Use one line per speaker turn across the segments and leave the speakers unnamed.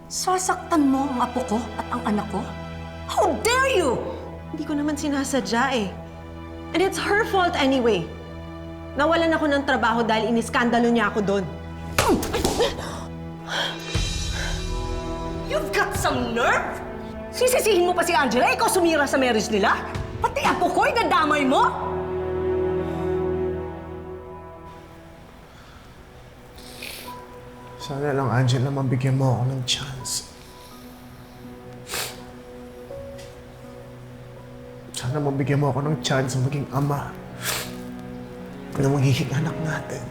Sasaktan mo ang apo ko at ang anak ko? How dare you!
Hindi ko naman sinasadya eh. And it's her fault anyway. Nawalan ako ng trabaho dahil iniskandalo niya ako doon.
You've got some nerve! Sisisihin mo pa si Angela, ikaw sumira sa marriage nila? Pati apo ko'y nadamay mo?
Sana lang, Angela, mabigyan mo ako ng chance. Sana mabigyan mo ako ng chance maging ama na magiging anak natin.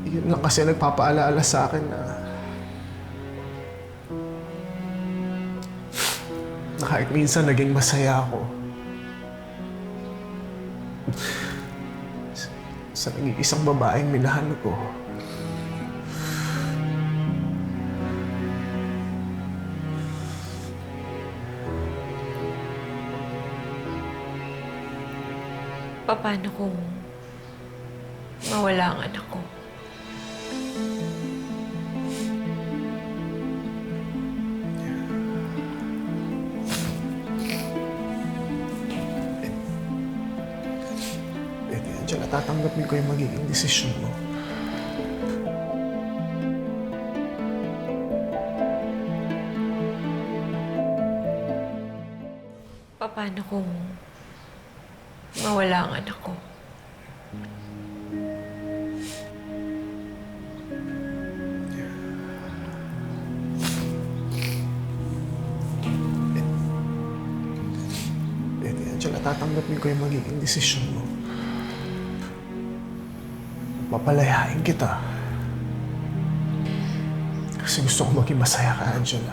Yun lang kasi nagpapaalaala sa akin na kahit minsan naging masaya ako sa nag-iisang babaeng minahal ko.
Paano kung mawala ang anak ko?
Angela, tatanggapin ko yung magiging desisyon mo.
Paano kung mawala ang anak ko?
Angela, tatanggapin ko yung magiging desisyon mo. Papalayain kita. Kasi gusto ko maging masaya ka, Angela.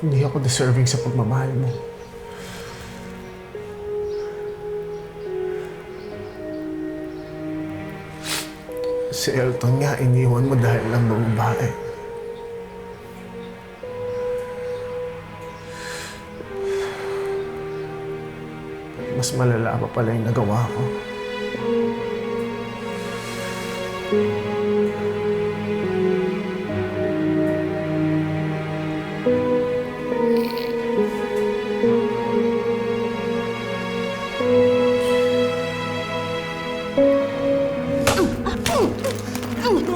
Hindi ako deserving sa pagmamahal mo. Si Elton nga, iniwan mo dahil lang babae. Mas malala pa pala yung nagawa ko.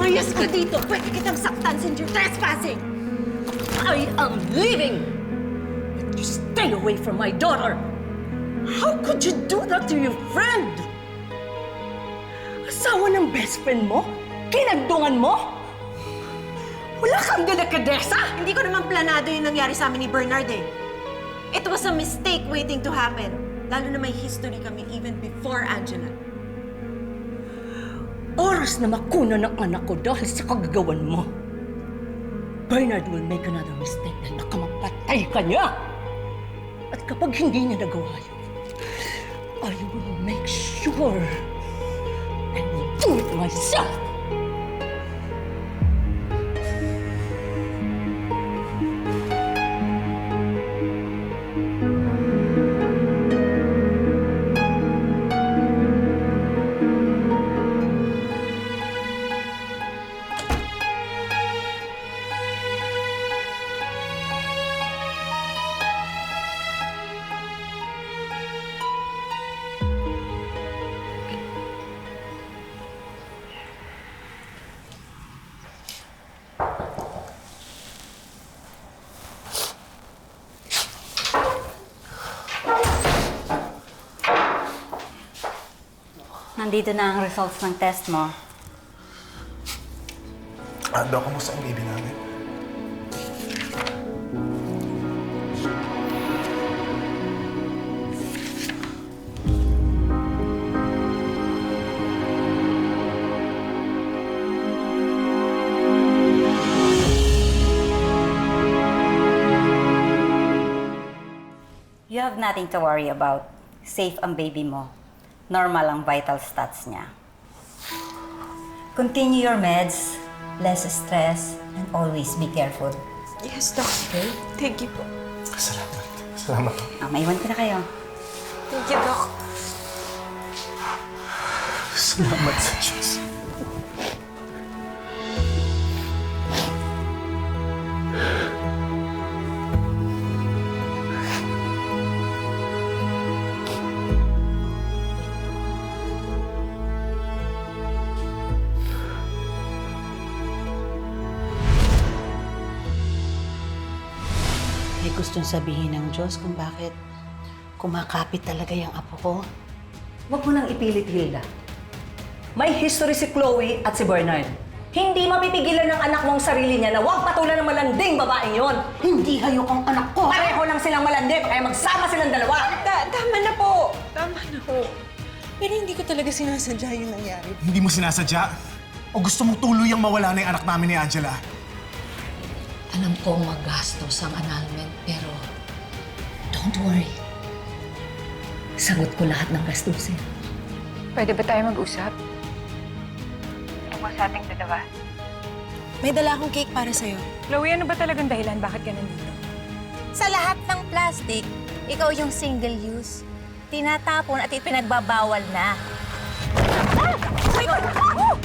Mayas ka dito! Pwede kitang saktan since you're trespassing! I am leaving! But you stay away from my daughter! How could you do that to your friend? Asawa ng best friend mo? Kinagdungan mo? Wala kang delikadesa?
Hindi ko naman planado yung nangyari sa amin ni Bernard eh. It was a mistake waiting to happen. Lalo na may history kami even before Angela.
Oras na makuna ng anak ko dahil sa kagagawan mo. Bernard will make another mistake dahil nakamapatay ka niya. At kapag hindi niya nagawa yun, I will make sure I will do it myself.
Nandito na ang results ng test mo.
Ando, kamusta ang baby namin?
You have nothing to worry about. Safe ang baby mo. Normal ang vital stats niya. Continue your meds, less stress, and always be careful.
Yes, Doctor. Thank you po.
Salamat. Salamat.
Maiwan ko na kayo.
Thank you, Doc.
Salamat sa Diyos.
May gustong sabihin ng Diyos kung bakit kumakapit talaga yung apo ko. Huwag mo nang ipilit, Hilda. May history si Chloe at si Bernard. Hindi mapipigilan ng anak mong sarili niya na huwag patulan ng malanding babaeng yon. Hindi hayok ang anak ko. Pareho lang silang malandi, kaya magsama silang dalawa.
Tama na po! Tama na po.
Pero hindi ko talaga sinasadya yung nangyari.
Hindi mo sinasadya? O gusto mong tuluyang mawala na yung anak namin ni Angela?
Alam kong magastos ang annulment, pero don't worry. Sagot ko lahat ng gastusin.
Pwede ba tayo mag-usap? Tungkol sa ating dalawa.
May dala akong cake para sa'yo.
Chloe, ano ba talagang dahilan bakit ka nandito?
Sa lahat ng plastic, ikaw yung single use. Tinatapon at ipinagbabawal na. Ah! Oh my God!